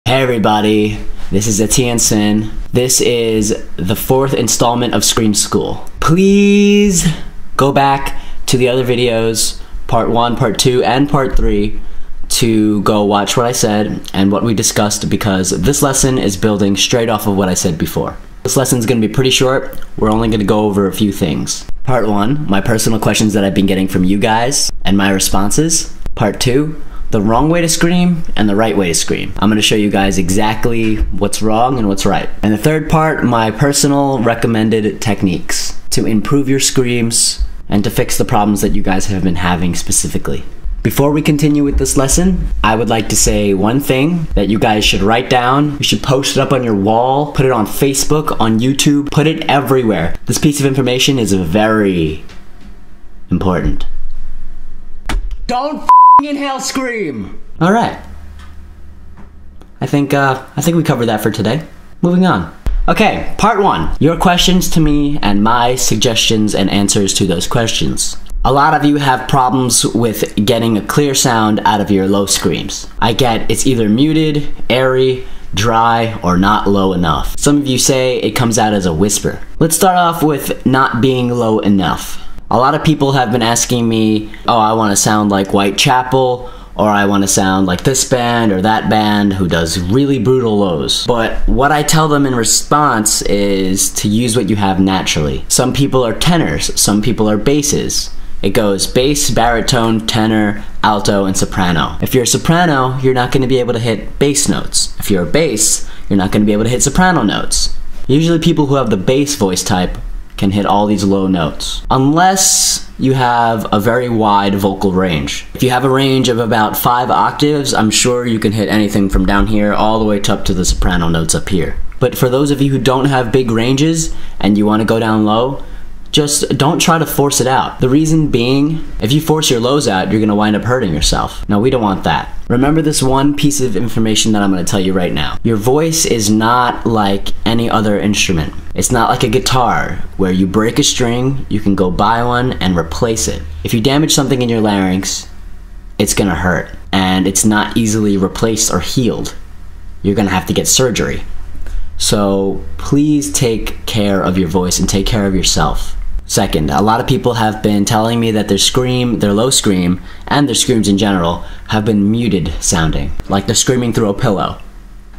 Hey everybody, this is Etienne. This is the fourth installment of Scream School. Please go back to the other videos, part 1, part 2, and part 3 to go watch what I said and what we discussed, because this lesson is building straight off of what I said before. This lesson is going to be pretty short. We're only going to go over a few things. Part 1, my personal questions that I've been getting from you guys and my responses. Part 2, the wrong way to scream and the right way to scream. I'm going to show you guys exactly what's wrong and what's right. And the third part, my personal recommended techniques to improve your screams and to fix the problems that you guys have been having specifically. Before we continue with this lesson, I would like to say one thing that you guys should write down. You should post it up on your wall, put it on Facebook, on YouTube, put it everywhere. This piece of information is very important. Don't inhale scream! Alright. I think we covered that for today. Moving on. Okay, part 1. Your questions to me and my suggestions and answers to those questions. A lot of you have problems with getting a clear sound out of your low screams. I get it's either muted, airy, dry, or not low enough. Some of you say it comes out as a whisper. Let's start off with not being low enough. A lot of people have been asking me, oh, I want to sound like Whitechapel, or I want to sound like this band or that band who does really brutal lows. But what I tell them in response is to use what you have naturally. Some people are tenors, some people are basses. It goes bass, baritone, tenor, alto, and soprano. If you're a soprano, you're not going to be able to hit bass notes. If you're a bass, you're not going to be able to hit soprano notes. Usually people who have the bass voice type can hit all these low notes, unless you have a very wide vocal range. If you have a range of about 5 octaves, I'm sure you can hit anything from down here all the way up to the soprano notes up here. But for those of you who don't have big ranges and you want to go down low, just don't try to force it out. The reason being, if you force your lows out, you're going to wind up hurting yourself. Now, we don't want that. Remember this one piece of information that I'm going to tell you right now. Your voice is not like any other instrument. It's not like a guitar, where you break a string, you can go buy one and replace it. If you damage something in your larynx, it's going to hurt, and it's not easily replaced or healed. You're going to have to get surgery. So please take care of your voice and take care of yourself. Second, a lot of people have been telling me that their low scream, and their screams in general, have been muted sounding, like they're screaming through a pillow.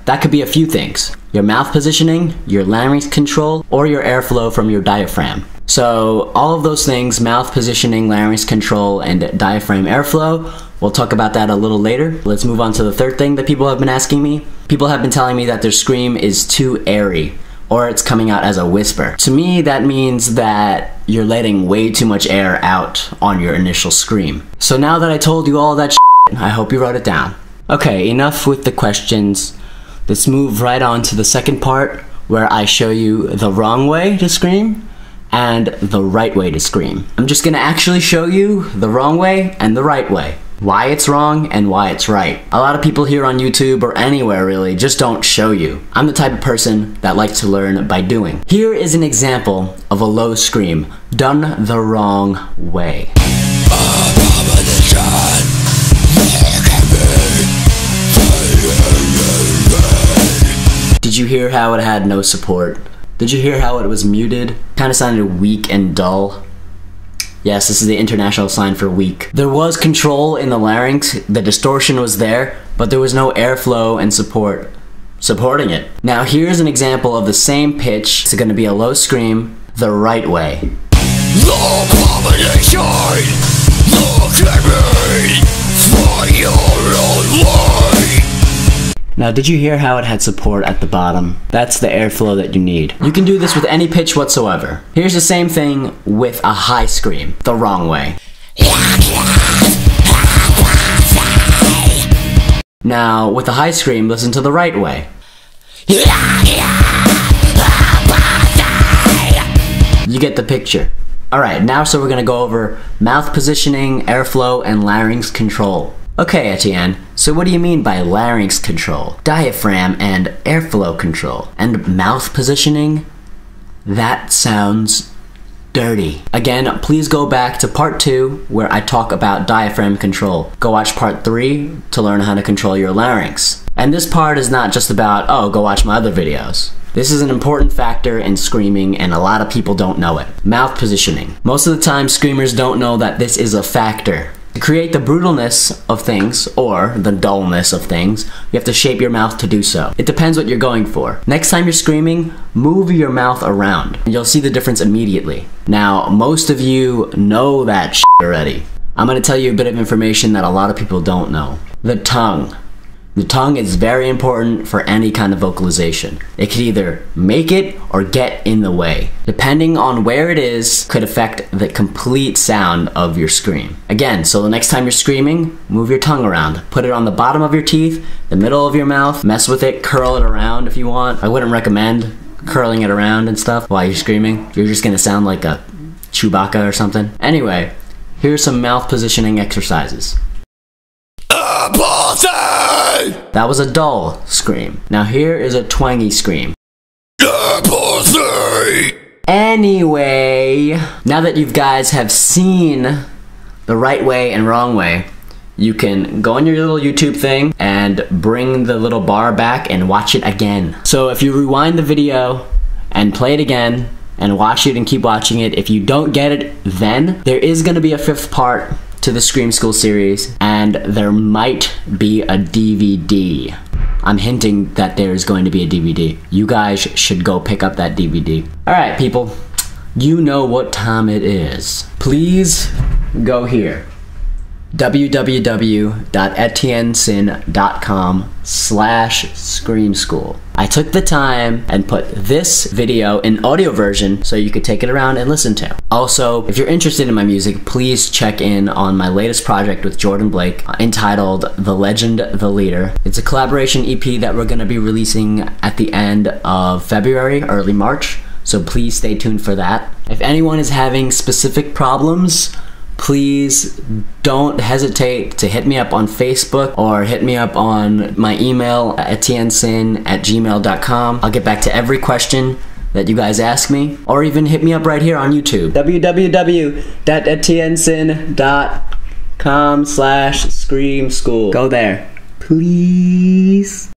That could be a few things: your mouth positioning, your larynx control, or your airflow from your diaphragm. So all of those things, mouth positioning, larynx control, and diaphragm airflow, we'll talk about that a little later. Let's move on to the third thing that people have been asking me. People have been telling me that their scream is too airy, or it's coming out as a whisper. To me, that means that you're letting way too much air out on your initial scream. So now that I told you all that shit, I hope you wrote it down. Okay, enough with the questions. Let's move right on to the second part, where I show you the wrong way to scream and the right way to scream. I'm just gonna actually show you the wrong way and the right way. Why it's wrong and why it's right. A lot of people here on YouTube, or anywhere really, just don't show you. I'm the type of person that likes to learn by doing. Here is an example of a low scream done the wrong way. Did you hear how it had no support? Did you hear how it was muted? Kind of sounded weak and dull. Yes, this is the international sign for weak. There was control in the larynx, the distortion was there, but there was no airflow and support supporting it. Now here's an example of the same pitch. It's gonna be a low scream the right way. No combination, no chemistry, for your own way. Now, did you hear how it had support at the bottom? That's the airflow that you need. You can do this with any pitch whatsoever. Here's the same thing with a high scream, the wrong way. Now, with a high scream, listen to the right way. You get the picture. Alright, now so we're gonna go over mouth positioning, airflow, and larynx control. Okay, Etienne, so what do you mean by larynx control, diaphragm and airflow control, and mouth positioning? That sounds dirty. Again, please go back to part 2 where I talk about diaphragm control. Go watch part 3 to learn how to control your larynx. And this part is not just about, oh, go watch my other videos. This is an important factor in screaming and a lot of people don't know it. Mouth positioning. Most of the time, screamers don't know that this is a factor. To create the brutalness of things, or the dullness of things, you have to shape your mouth to do so. It depends what you're going for. Next time you're screaming, move your mouth around, and you'll see the difference immediately. Now, most of you know that shit already. I'm gonna tell you a bit of information that a lot of people don't know. The tongue. The tongue is very important for any kind of vocalization. It could either make it or get in the way. Depending on where it is, could affect the complete sound of your scream. Again, so the next time you're screaming, move your tongue around. Put it on the bottom of your teeth, the middle of your mouth, mess with it, curl it around if you want. I wouldn't recommend curling it around and stuff while you're screaming. You're just gonna sound like a Chewbacca or something. Anyway, here's some mouth positioning exercises. That was a dull scream. Now here is a twangy scream. Anyway, now that you guys have seen the right way and wrong way, you can go on your little YouTube thing and bring the little bar back and watch it again. So if you rewind the video and play it again and watch it and keep watching it, if you don't get it then, there is gonna be a 5th part to the Scream School series, and there might be a DVD. I'm hinting that there's going to be a DVD. You guys should go pick up that DVD. Alright people, you know what time it is. Please go here. www.etiennesin.com/screamschool. I took the time and put this video in audio version so you could take it around and listen to. Also, if you're interested in my music, please check in on my latest project with Jordan Blake entitled The Legend, The Leader. It's a collaboration EP that we're going to be releasing at the end of February, early March, so please stay tuned for that. If anyone is having specific problems, please don't hesitate to hit me up on Facebook or hit me up on my email, etiennesin@gmail.com. I'll get back to every question that you guys ask me, or even hit me up right here on YouTube. www.etiennesin.com/screamschool. Go there, please.